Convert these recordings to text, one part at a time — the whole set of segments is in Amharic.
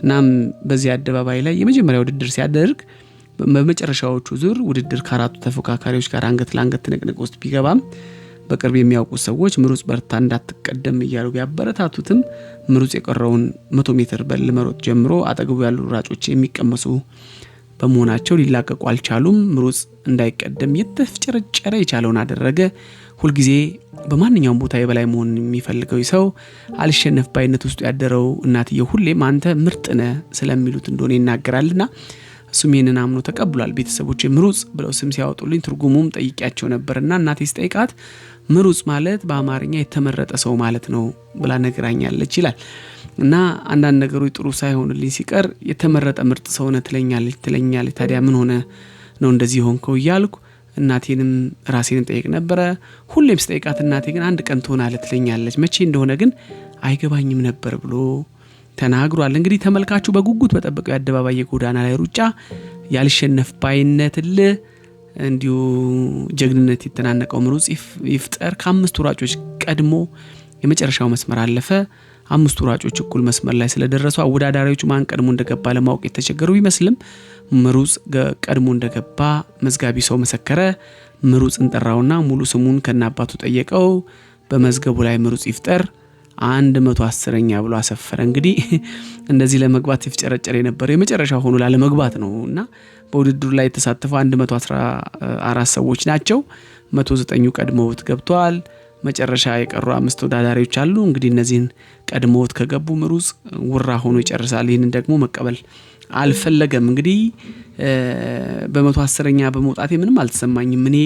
እናም በዚህ አደባባይ ላይ የመጀመሪያው ውድድር ሲያደርግ በመጨረሻዎቹ ዙር ውድድር ከአራቱ ተፎካካሪዎች ጋር አንገት ለአንገት ትንቅንቅ ውስጥ ቢገባም በቅርብ የሚያውቁ ሰዎች ምሩጽ በርታ እንዳትቀደም እያሉ ቢያበረታቱትም ምሩጽ የቀረውን 100 ሜትር በመሮጥ ጀምሮ አጠገቡ ያሉ ሯጮች የሚቀመሱ በመሆናቸው ሊላቀቁ አልቻሉም። ምሩጽ እንዳይቀደም የተፍጨረጨረ የቻለውን አደረገ። ሁሉ ጊዜ በማንኛውም ቦታ የበላይ መሆን የሚፈልገው ሰው አልሸነፍ ባይነት ውስጥ ያደረው እናትየው ሁሌም አንተ ምርጥ ነህ ስለሚሉት እንደሆነ ይናገራልና እሱም ይሄንን አምኖ ተቀብሏል። ቤተሰቦቼ ምሩጽ ብለው ስም ሲያወጡልኝ ትርጉሙም ጠይቄያቸው ነበርና እናቴ ስጠይቃት ምሩጽ ማለት በአማርኛ የተመረጠ ሰው ማለት ነው ብላ ነግራኛለች ይላል። እና አንዳንድ ነገሮች ጥሩ ሳይሆንልኝ ሲቀር የተመረጠ ምርጥ ሰው ነህ ትለኛለች። ታዲያ ምን ሆነ ነው እንደዚህ ሆንከው እያልኩ እናቴንም ራሴንም ጠይቅ ነበረ። ሁሌም ስጠይቃት እናቴ ግን አንድ ቀን ትሆናለህ ትለኛለች። መቼ እንደሆነ ግን አይገባኝም ነበር ብሎ ተናግሯል። እንግዲህ ተመልካቹ በጉጉት በጠበቀው የአደባባይ የጎዳና ላይ ሩጫ ያልሸነፍ ባይነትል እንዲሁ ጀግንነት የተናነቀው ምሩጽ ይፍጠር ከአምስቱ ሯጮች ቀድሞ የመጨረሻው መስመር አለፈ። አምስቱ ሯጮች እኩል መስመር ላይ ስለደረሱ አወዳዳሪዎቹ ማን ቀድሞ እንደገባ ለማወቅ የተቸገሩ ቢመስልም ምሩጽ ቀድሞ እንደገባ መዝጋቢ ሰው መሰከረ። ምሩጽን ጠራውና ሙሉ ስሙን ከናባቱ ጠየቀው። በመዝገቡ ላይ ምሩጽ ይፍጠር 110ኛ ብሎ አሰፈረ። እንግዲህ እንደዚህ ለመግባት ይፍጨረጨር የነበረው የመጨረሻው ሆኖ ላለመግባት ነውና በውድድሩ ላይ የተሳተፉ 114 ሰዎች ናቸው። 109ኙ ቀድመውት ገብተዋል። መጨረሻ የቀሩ 5 ተወዳዳሪዎች አሉ። እንግዲህ እነዚህን ቀድመውት ከገቡ ምሩጽ ውራ ሆኖ ይጨርሳል። ይህንን ደግሞ መቀበል አልፈለገም። እንግዲህ በ110ኛ በመውጣቴ ምንም አልተሰማኝም። እኔ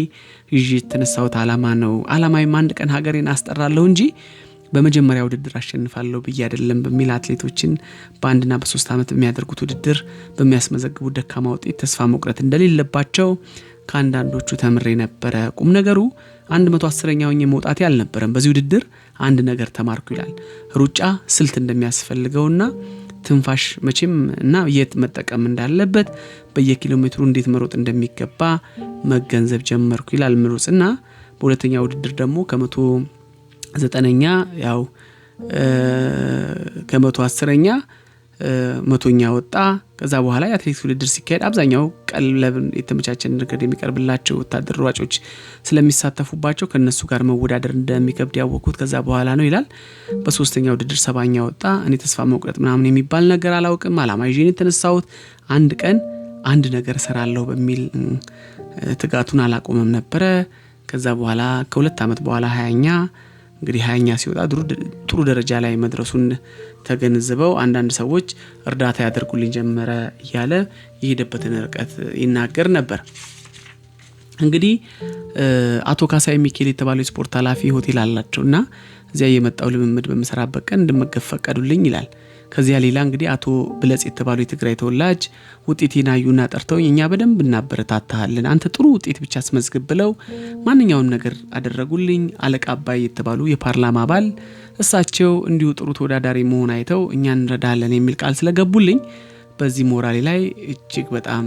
ይዤ የተነሳሁት ዓላማ ነው። ዓላማዬም አንድ ቀን ሀገሬን አስጠራለሁ እንጂ በመጀመሪያ ውድድር አሸንፋለሁ ብዬ አይደለም በሚል አትሌቶችን በአንድና በ3 ዓመት የሚያደርጉት ውድድር በሚያስመዘግቡት ደካማ ውጤት ተስፋ መቁረጥ እንደሌለባቸው ከአንዳንዶቹ ተምሬ ነበረ። ቁም ነገሩ 110ኛው መውጣቴ አልነበረም። በዚህ ውድድር አንድ ነገር ተማርኩ ይላል። ሩጫ ስልት እንደሚያስፈልገውና ትንፋሽ መቼም እና የት መጠቀም እንዳለበት በየኪሎ ሜትሩ እንዴት መሮጥ እንደሚገባ መገንዘብ ጀመርኩ ይላል ምሩጽና በሁለተኛው ውድድር ደግሞ ከ109ኛ ያው ከ110ኛ 100ኛ ወጣ። ከዛ በኋላ የአትሌቲክስ ውድድር ሲካሄድ አብዛኛው ቀለብ የተመቻቸን ነገር የሚቀርብላቸው ወታደር ሯጮች ስለሚሳተፉባቸው ከነሱ ጋር መወዳደር እንደሚከብድ ያወቁት ከዛ በኋላ ነው ይላል። በሶስተኛው ውድድር 7ኛ ወጣ። እኔ ተስፋ መቁረጥ ምናምን የሚባል ነገር አላውቅም። አላማ ይዤ የተነሳሁት አንድ ቀን አንድ ነገር እሰራለሁ በሚል ትጋቱን አላቆመም ነበረ። ከዛ በኋላ ከ2 ዓመት በኋላ 20ኛ እንግዲህ 20ኛ ሲወጣ ጥሩ ደረጃ ላይ መድረሱን ተገንዝበው አንዳንድ ሰዎች እርዳታ ያደርጉልኝ ጀመረ እያለ የሄደበትን ርቀት ይናገር ነበር። እንግዲህ አቶ ካሳይ ሚካኤል የተባለው ስፖርት ኃላፊ ሆቴል አላቸውና እዚያ የመጣው ልምምድ በመሰራበት ቀን እንድመገብ ፈቀዱልኝ ይላል። ከዚያ ሌላ እንግዲህ አቶ ብለጽ የተባለው የትግራይ ተወላጅ ውጤቴን አዩና ጠርተውኝ እኛ በደንብ እናበረታታለን አንተ ጥሩ ውጤት ብቻ አስመዝግብ ብለው ማንኛውም ነገር አደረጉልኝ። አለቃ አባይ የተባሉ የፓርላማ አባል እሳቸው እንዲሁ ጥሩ ተወዳዳሪ መሆን አይተው እኛን እንረዳለን የሚል ቃል ስለገቡልኝ በዚህ ሞራሌ ላይ እጅግ በጣም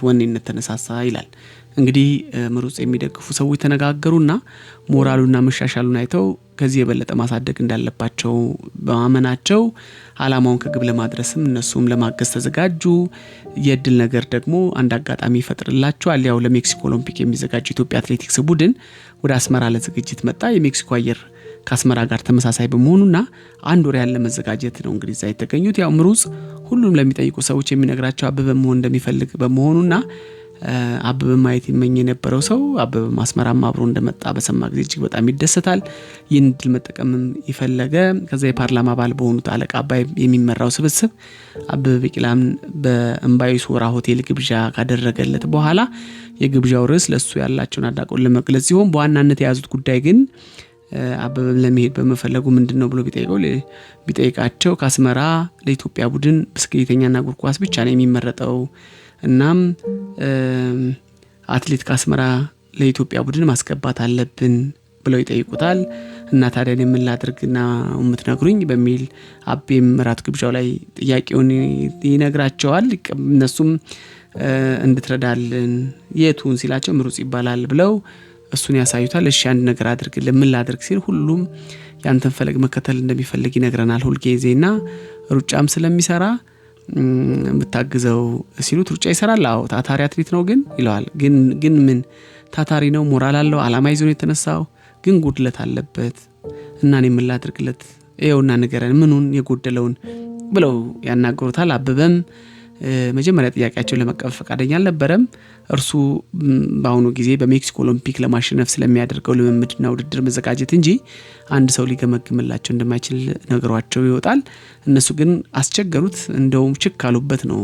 ወኔነት ተነሳሳ ይላል። እንግዲህ ምሩጽ የሚደግፉ ሰዎች ተነጋገሩና ሞራሉና መሻሻሉን አይተው ከዚህ የበለጠ ማሳደግ እንዳለባቸው በማመናቸው ዓላማውን ከግብ ለማድረስም እነሱም ለማገዝ ተዘጋጁ። የድል ነገር ደግሞ አንድ አጋጣሚ ይፈጥርላቸዋል። ያው ለሜክሲኮ ኦሎምፒክ የሚዘጋጅ ኢትዮጵያ አትሌቲክስ ቡድን ወደ አስመራ ለዝግጅት መጣ። የሜክሲኮ አየር ከአስመራ ጋር ተመሳሳይ በመሆኑና አንድ ወር ያለ መዘጋጀት ነው እንግዲህ እዛ የተገኙት። ያው ምሩጽ ሁሉም ለሚጠይቁ ሰዎች የሚነግራቸው አበበ መሆን እንደሚፈልግ በመሆኑና አበበ ማየት ይመኝ የነበረው ሰው አበበ ማስመራም አብሮ እንደመጣ በሰማ ጊዜ እጅግ በጣም ይደሰታል። ይህን ድል መጠቀም ይፈለገ። ከዛ የፓርላማ አባል በሆኑት አለቃ አባይ የሚመራው ስብስብ አበበ ቢቂላም በእምባይ ሶራ ሆቴል ግብዣ ካደረገለት በኋላ የግብዣው ርዕስ ለሱ ያላቸውን አድናቆት ለመግለጽ ሲሆን በዋናነት የያዙት ጉዳይ ግን አበበ ለመሄድ በመፈለጉ ምንድነው ብሎ ቢጠይቃቸው ከአስመራ ለኢትዮጵያ ቡድን ብስክሌተኛና እግር ኳስ ብቻ ነው የሚመረጠው እናም አትሌት ከአስመራ ለኢትዮጵያ ቡድን ማስገባት አለብን ብለው ይጠይቁታል። እና ታዲያ ምን ላድርግና የምትነግሩኝ በሚል አቤም ራት ግብዣው ላይ ጥያቄውን ይነግራቸዋል። እነሱም እንድትረዳልን የቱን ሲላቸው ምሩጽ ይባላል ብለው እሱን ያሳዩታል። እሺ አንድ ነገር አድርግልን ምን ላድርግ ሲል ሁሉም ያንተን ፈለግ መከተል እንደሚፈልግ ይነግረናል ሁልጊዜና ሩጫም ስለሚሰራ ምታግዘው ሲሉት ሩጫ ይሰራል አዎ ታታሪ አትሌት ነው ግን ይለዋል ግን ምን ታታሪ ነው ሞራል አለው አላማ ይዞ ነው የተነሳው ግን ጉድለት አለበት እና እኔ ምን ላድርግለት ይኸውና ንገረን ምኑን የጎደለውን ብለው ያናገሩታል አበበም መጀመሪያ ጥያቄያቸውን ለመቀበል ፈቃደኛ አልነበረም እርሱ በአሁኑ ጊዜ በሜክሲኮ ኦሎምፒክ ለማሸነፍ ስለሚያደርገው ልምምድና ውድድር መዘጋጀት እንጂ አንድ ሰው ሊገመግምላቸው እንደማይችል ነገሯቸው ይወጣል እነሱ ግን አስቸገሩት እንደውም ችክ አሉበት ነው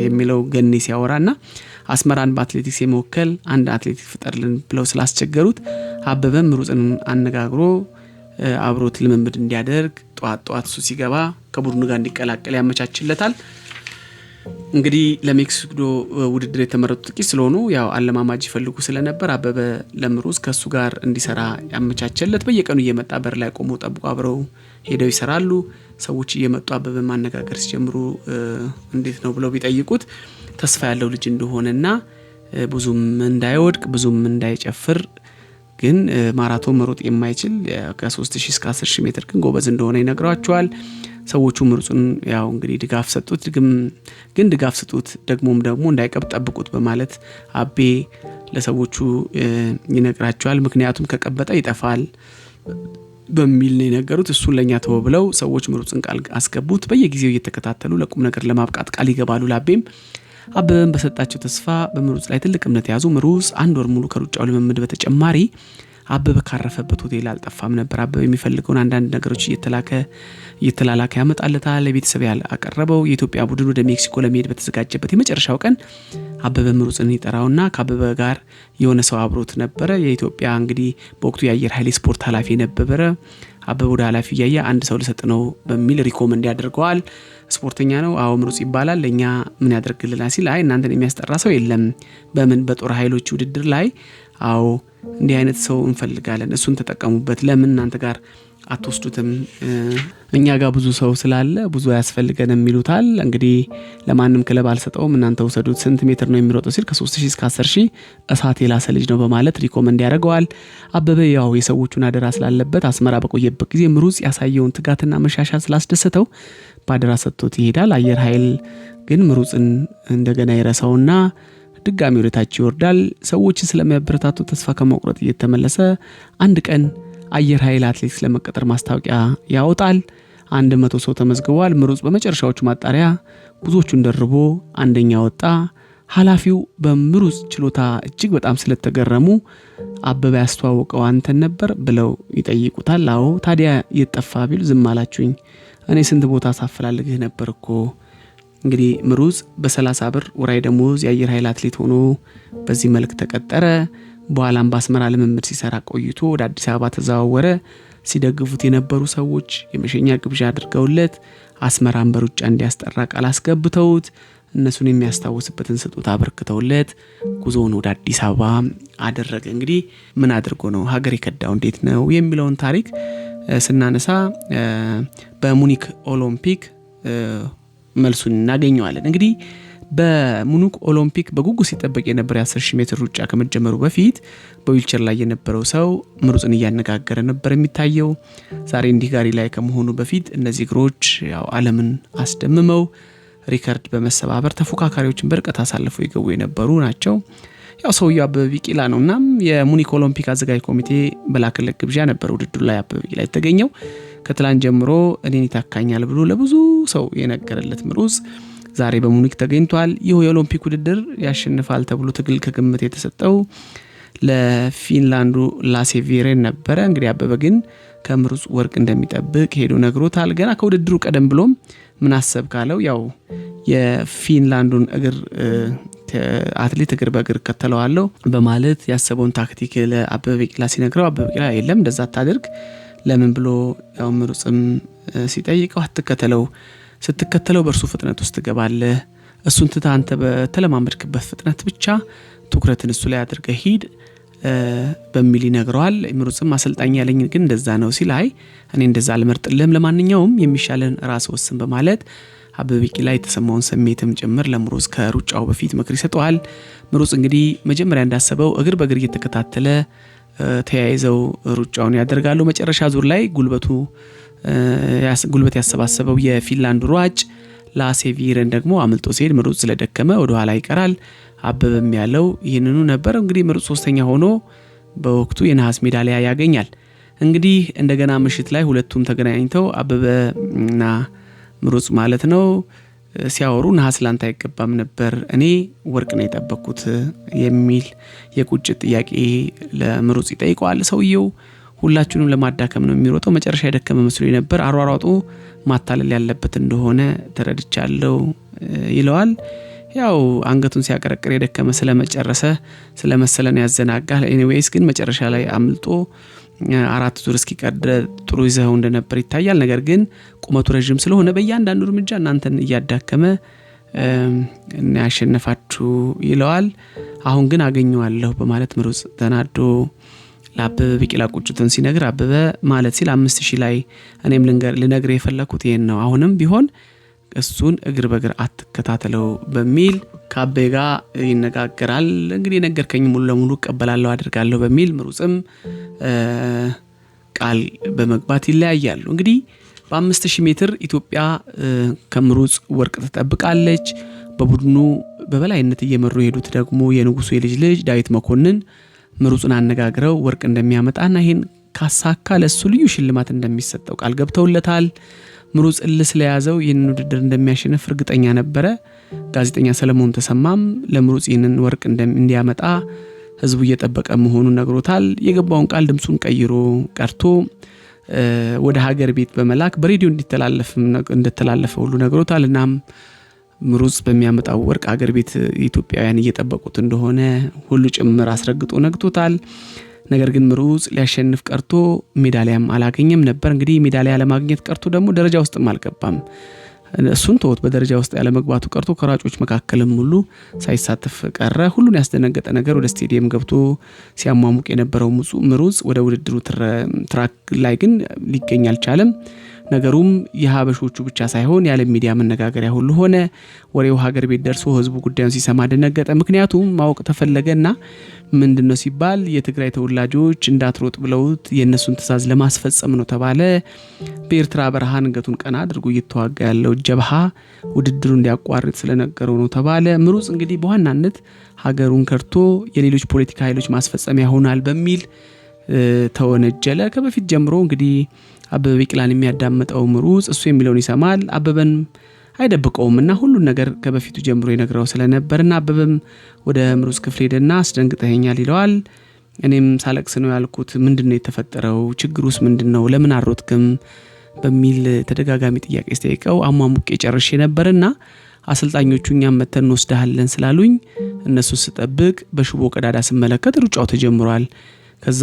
የሚለው ገኔ ሲያወራና አስመራን በአትሌቲክስ የመወከል አንድ አትሌቲክ ፍጠርልን ብለው ስላስቸገሩት አበበም ምሩጽን አነጋግሮ አብሮት ልምምድ እንዲያደርግ ጧት እሱ ሲገባ ከቡድኑ ጋር እንዲቀላቀል ያመቻችለታል እንግዲህ ለሜክሲኮ ውድድር የተመረጡት ጥቂት ስለሆኑ ያው አለማማጅ ይፈልጉ ስለነበር አበበ ለምሩጽ ከሱ ጋር እንዲሰራ ያመቻቸለት በየቀኑ እየመጣ በር ላይ ቆሞ ጠብቆ አብረው ሄደው ይሰራሉ ሰዎች እየመጡ አበበ ማነጋገር ሲጀምሩ እንዴት ነው ብለው ቢጠይቁት ተስፋ ያለው ልጅ እንደሆነና ብዙም እንዳይወድቅ ብዙም እንዳይጨፍር ግን ማራቶን መሮጥ የማይችል ከ3000 እስከ 10000 ሜትር ግን ጎበዝ እንደሆነ ይነግራቸዋል ሰዎቹ ምሩጽን ያው እንግዲህ ድጋፍ ሰጡት ግን ድጋፍ ሰጡት ደግሞ እንዳይቀብ ጠብቁት በማለት አቤ ለሰዎቹ ይነግራቸዋል ምክንያቱም ከቀበጠ ይጠፋል በሚል ነው የነገሩት እሱን ለኛ ተወብለው ሰዎች ምሩጽን ቃል አስገቡት በየጊዜው እየተከታተሉ ለቁም ነገር ለማብቃት ቃል ይገባሉ ላቤም አበበን በሰጣቸው ተስፋ በምሩጽ ላይ ትልቅ እምነት ያዙ ምሩጽ አንድ ወር ሙሉ ከሩጫው ልምምድ በተጨማሪ አበበ ካረፈበት ሆቴል አልጠፋም ነበር አበበ የሚፈልገውን አንዳንድ ነገሮች እየተላላከ ያመጣለታል ለቤተሰብ ያቀረበው የኢትዮጵያ ቡድን ወደ ሜክሲኮ ለመሄድ በተዘጋጀበት የመጨረሻው ቀን አበበ ምሩጽን ይጠራውና ከአበበ ጋር የሆነ ሰው አብሮት ነበር የኢትዮጵያ እንግዲህ በወቅቱ የአየር ኃይል ስፖርት ኃላፊ ነበር አበበ ወደ ኃላፊ ያያ አንድ ሰው ለሰጥነው በሚል ሪኮመንድ ያደርገዋል ስፖርተኛ ነው አዎ ምሩጽ ይባላል ለኛ ምን ያደርግልናል ሲል አይ እናንተን የሚያስጠራ ሰው የለም በምን በጦር ኃይሎች ውድድር ላይ አዎ እንዲህ አይነት ሰው እንፈልጋለን እሱን ተጠቀሙበት ለምን እናንተ ጋር አትወስዱትም እኛ ጋር ብዙ ሰው ስላለ ብዙ ያስፈልገንም ይሉታል እንግዲህ ለማንም ክለብ አልሰጠውም እናንተ ወሰዱት ስንት ሜትር ነው የሚሮጠው ሲል ከ3000 እስከ 10000 እሳት የላሰ ልጅ ነው በማለት ሪኮመንድ ያደርገዋል አበበ ያው የሰዎቹን አደራ ስላለበት አስመራ በቆየበት ጊዜ ምሩጽ ያሳየውን ትጋትና መሻሻል ስላስደሰተው ባደራ ሰጥቶት ይሄዳል አየር ኃይል ግን ምሩጽን እንደገና ይረሳውና ድጋሚ ወደታች ይወርዳል ሰዎችን ስለሚያበረታቱ ተስፋ ከመቁረጥ እየተመለሰ አንድ ቀን አየር ኃይል አትሌቲክስ ለመቀጠር ማስታወቂያ ያወጣል 100 ሰው ተመዝግቧል ምሩጽ በመጨረሻዎቹ ማጣሪያ ብዙዎቹን ደርቦ አንደኛ ወጣ ኃላፊው በምሩጽ ችሎታ እጅግ በጣም ስለተገረሙ አበበ ያስተዋወቀው አንተን ነበር ብለው ይጠይቁታል አዎ ታዲያ የጠፋ ቢሉ ዝም አላችሁኝ እኔ ስንት ቦታ ሳፈላልግህ ነበርኮ እንግዲህ ምሩጽ በ30 ብር ወራይ ደሞዝ የአየር ኃይል አትሌት ሆኖ በዚህ መልክ ተቀጠረ በኋላም በአስመራ ልምምድ ሲሰራ ቆይቶ ወደ አዲስ አበባ ተዛወረ ሲደግፉት የነበሩ ሰዎች የመሸኛ ግብዣ አድርገውለት አስመራን በሩጫ እንዲያስጠራ ቃል አስገብተውት እነሱን የሚያስታውስበትን ስጦታ አበርክተውለት ጉዞውን ወደ አዲስ አበባ አደረገ እንግዲህ ምን አድርጎ ነው ሀገር የከዳው እንዴት ነው የሚለውን ታሪክ ስናነሳ በሙኒክ ኦሎምፒክ መልሱን እናገኘዋለን እንግዲህ በሙኒክ ኦሎምፒክ በጉጉት ሲጠበቅ የነበረ 10000 ሜትር ሩጫ ከመጀመሩ በፊት በዊልቸር ላይ የነበረው ሰው ምሩጽን እያነጋገረ ነበር የሚታየው ዛሬ እንዲህ ጋሪ ላይ ከመሆኑ በፊት እነዚህ እግሮች ያው ዓለምን አስደምመው ሪከርድ በመሰባበር ተፎካካሪዎችን በርቀት አሳልፈው ይገቡ የነበሩ ናቸው ያው ሰውየው አበበ ቢቂላ ነውና የሙኒክ ኦሎምፒክ አዘጋጅ ኮሚቴ በላከለት ግብዣ ነበር ውድድሩ ላይ አበበ ቢቂላ የተገኘው ከትላንት ጀምሮ እኔን ይታካኛል ብሎ ለብዙ ሰው የነገረለት ምሩጽ ዛሬ በሙኒክ ተገኝቷል ይህ የኦሎምፒክ ውድድር ያሸንፋል ተብሎ ትግል ከግምት የተሰጠው ለፊንላንዱ ላሴ ቪሬን ነበር እንግዲህ አበበ ግን ከምሩጽ ወርቅ እንደሚጠብቅ ሄዶ ነግሮታል ገና ከውድድሩ ቀደም ብሎም ምን አሰብ ካለው ያው የፊንላንዱን እግር አትሌት እግር በእግር ከተለዋለው በማለት ያሰበውን ታክቲክ ለአበበ ቢቂላ ሲነግረው አበበ ቢቂላ የለም እንደዛ ታድርግ ለምን ብሎ ያው ምሩጽም ሲጠይቀው አትከተለው ስትከተለው በእርሱ ፍጥነት ውስጥ ትገባለህ እሱን ትተህ አንተ በተለማመድክበት ፍጥነት ብቻ ትኩረትን እሱ ላይ አድርገህ ሂድ በሚል ይነግረዋል ምሩጽም አሰልጣኝ ያለኝ ግን እንደዛ ነው ሲል አይ እኔ እንደዛ አልመርጥልህም ለማንኛውም የሚሻለን ራስ ወስን በማለት አበበ ቢቂላ የተሰማውን ስሜትም ጭምር ለምሩጽ ከሩጫው በፊት ምክር ይሰጠዋል ምሩጽ እንግዲህ መጀመሪያ እንዳሰበው እግር በእግር እየተከታተለ ተያይዘው ሩጫውን ያደርጋሉ። መጨረሻ ዙር ላይ ጉልበት ያሰባሰበው የፊንላንድ ሯጭ ላሴ ቪረን ደግሞ አምልጦ ሲሄድ ምሩጽ ስለደከመ ወደ ኋላ ይቀራል። አበበም ያለው ይህንኑ ነበር። እንግዲህ ምሩጽ ሶስተኛ ሆኖ በወቅቱ የነሐስ ሜዳሊያ ያገኛል። እንግዲህ እንደገና ምሽት ላይ ሁለቱም ተገናኝተው አበበና ምሩጽ ማለት ነው ሲያወሩ ነሐስ ላንተ አይገባም ነበር፣ እኔ ወርቅ ነው የጠበቅኩት የሚል የቁጭት ጥያቄ ለምሩጽ ይጠይቀዋል። ሰውየው ሁላችሁንም ለማዳከም ነው የሚሮጠው፣ መጨረሻ የደከመ መስሎኝ ነበር፣ አሯሯጡ ማታለል ያለበት እንደሆነ ተረድቻለሁ ይለዋል። ያው አንገቱን ሲያቀረቅር የደከመ ስለመሰለን ያዘናጋል። ኤኒዌይስ ግን መጨረሻ ላይ አምልጦ 4 ዙር እስኪቀር ጥሩ ይዘው እንደነበር ይታያል። ነገር ግን ቁመቱ ረጅም ስለሆነ በእያንዳንዱ እርምጃ እናንተን እያዳከመ ያሸነፋችሁ ይለዋል። አሁን ግን አገኘዋለሁ በማለት ምሩጽ ተናዶ ለአበበ ቢቂላ ቁጭቱን ሲነግር አበበ ማለት ሲል 5000 ላይ እኔም ልነግር የፈለኩት ይሄን ነው፣ አሁንም ቢሆን እሱን እግር በእግር አትከታተለው በሚል ከአበበ ጋር ይነጋገራል። እንግዲህ የነገርከኝ ሙሉ ለሙሉ እቀበላለሁ አድርጋለሁ በሚል ምሩጽም ቃል በመግባት ይለያያሉ። እንግዲህ በ5000 ሜትር ኢትዮጵያ ከምሩጽ ወርቅ ተጠብቃለች። በቡድኑ በበላይነት እየመሩ የሄዱት ደግሞ የንጉሱ የልጅ ዳዊት መኮንን ምሩጽን አነጋግረው ወርቅ እንደሚያመጣና ይሄን ካሳካ ለሱ ልዩ ሽልማት እንደሚሰጠው ቃል ገብተውለታል። ምሩጽ ስለያዘው ይህንን ውድድር እንደሚያሸንፍ እርግጠኛ ነበረ። ጋዜጠኛ ሰለሞን ተሰማም ለምሩጽ ይህንን ወርቅ እንዲያመጣ ህዝቡ እየጠበቀ መሆኑን ነግሮታል። የገባውን ቃል ድምጹን ቀይሮ ቀርቶ ወደ ሀገር ቤት በመላክ በሬዲዮ እንዲተላለፍ ሁሉ ነግሮታል። እናም ምሩጽ በሚያመጣው ወርቅ ሀገር ቤት ኢትዮጵያውያን እየጠበቁት እንደሆነ ሁሉ ጭምር አስረግጦ ነግቶታል። ነገር ግን ምሩጽ ሊያሸንፍ ቀርቶ ሜዳሊያም አላገኘም ነበር። እንግዲህ ሜዳሊያ ለማግኘት ቀርቶ ደግሞ ደረጃ ውስጥም አልገባም። እሱን ተወት፣ በደረጃ ውስጥ ያለ መግባቱ ቀርቶ ከራጮች መካከልም ሁሉ ሳይሳተፍ ቀረ። ሁሉን ያስደነገጠ ነገር ወደ ስቴዲየም ገብቶ ሲያሟሙቅ የነበረው ምሩጽ ወደ ውድድሩ ትራክ ላይ ግን ሊገኝ አልቻለም። ነገሩም የሀበሾቹ ብቻ ሳይሆን ያለ ሚዲያ መነጋገሪያ ሁሉ ሆነ። ወሬው ሀገር ቤት ደርሶ ህዝቡ ጉዳዩን ሲሰማ ደነገጠ። ምክንያቱም ማወቅ ተፈለገና ምንድነው ሲባል የትግራይ ተወላጆች እንዳትሮጥ ብለውት የነሱን ትዕዛዝ ለማስፈጸም ነው ተባለ። በኤርትራ በረሃ አንገቱን ቀና አድርጎ እየተዋጋ ያለው ጀብሃ ውድድሩ እንዲያቋርጥ ስለነገረው ነው ተባለ። ምሩጽ እንግዲህ በዋናነት ሀገሩን ከርቶ የሌሎች ፖለቲካ ኃይሎች ማስፈጸሚያ ሆናል በሚል ተወነጀለ። ከበፊት ጀምሮ እንግዲህ አበበ ቢቂላን የሚያዳምጠው ምሩጽ እሱ የሚለውን ይሰማል። አበበን አይደብቀውምና ሁሉን ነገር ከበፊቱ ጀምሮ ይነግረው ስለነበርና አበበም ወደ ምሩጽ ክፍል ሄደና አስደንግጠኸኛል ይለዋል። እኔም ሳለቅስ ነው ያልኩት፣ ምንድነው የተፈጠረው? ችግሩስ ምንድነው? ለምን አሮጥክም? በሚል ተደጋጋሚ ጥያቄ ሲጠይቀው አሟሙቄ ጨርሼ ነበርና አሰልጣኞቹ እኛም መተን እንወስዳለን ስላሉኝ እነሱን ስጠብቅ በሽቦ ቀዳዳ ስመለከት ሩጫው ተጀምሯል። ከዛ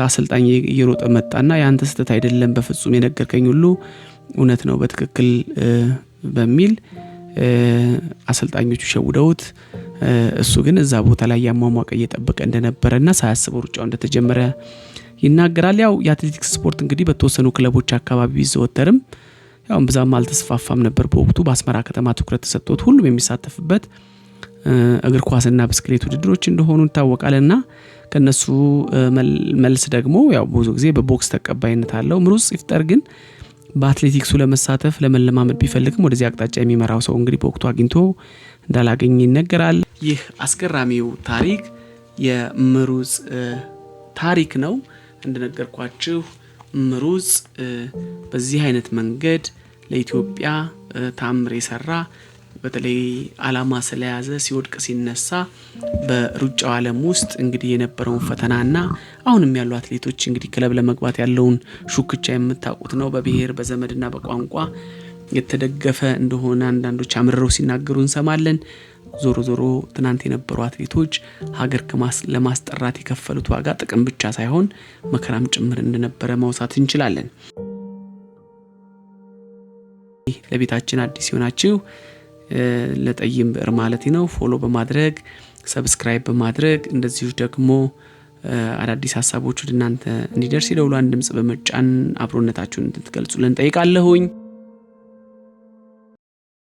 አሰልጣኝ እየሮጠ መጣና ያንተ ስህተት አይደለም፣ በፍጹም የነገርከኝ ሁሉ እውነት ነው በትክክል በሚል አሰልጣኞቹ ሸውደውት እሱ ግን እዛ ቦታ ላይ ያሟሟቀ እየጠበቀ እንደነበረና ሳያስበው ሩጫው እንደተጀመረ ይናገራል። ያው የአትሌቲክስ ስፖርት እንግዲህ በተወሰኑ ክለቦች አካባቢ ቢዘወተርም ያው ብዛም አልተስፋፋም ነበር። በወቅቱ በአስመራ ከተማ ትኩረት ተሰጥቶት ሁሉም የሚሳተፍበት እግር ኳስና ብስክሌት ውድድሮች እንደሆኑ ይታወቃልና ከነሱ መልስ ደግሞ ያው ብዙ ጊዜ በቦክስ ተቀባይነት አለው። ምሩጽ ይፍጠር ግን በአትሌቲክሱ ለመሳተፍ ለመለማመድ ቢፈልግም ወደዚህ አቅጣጫ የሚመራው ሰው እንግዲህ በወቅቱ አግኝቶ እንዳላገኘ ይነገራል። ይህ አስገራሚው ታሪክ የምሩጽ ታሪክ ነው። እንደነገርኳችሁ ምሩጽ በዚህ አይነት መንገድ ለኢትዮጵያ ታምር የሰራ በተለይ አላማ ስለያዘ ሲወድቅ ሲነሳ በሩጫው ዓለም ውስጥ እንግዲህ የነበረውን ፈተናና አሁንም ያሉ አትሌቶች እንግዲህ ክለብ ለመግባት ያለውን ሹክቻ የምታውቁት ነው። በብሔር በዘመድና በቋንቋ የተደገፈ እንደሆነ አንዳንዶች አምርረው ሲናገሩ እንሰማለን። ዞሮ ዞሮ ትናንት የነበሩ አትሌቶች ሀገር ለማስጠራት የከፈሉት ዋጋ ጥቅም ብቻ ሳይሆን መከራም ጭምር እንደነበረ ማውሳት እንችላለን። ለቤታችን አዲስ ሆናችሁ ለጠይም ብዕር ማለት ነው ፎሎ በማድረግ ሰብስክራይብ በማድረግ እንደዚሁ ደግሞ አዳዲስ ሀሳቦች ወደ እናንተ እንዲደርስ የደውሏን ድምጽ በመጫን አብሮነታችሁን እንድትገልጹልን ጠይቃለሁኝ።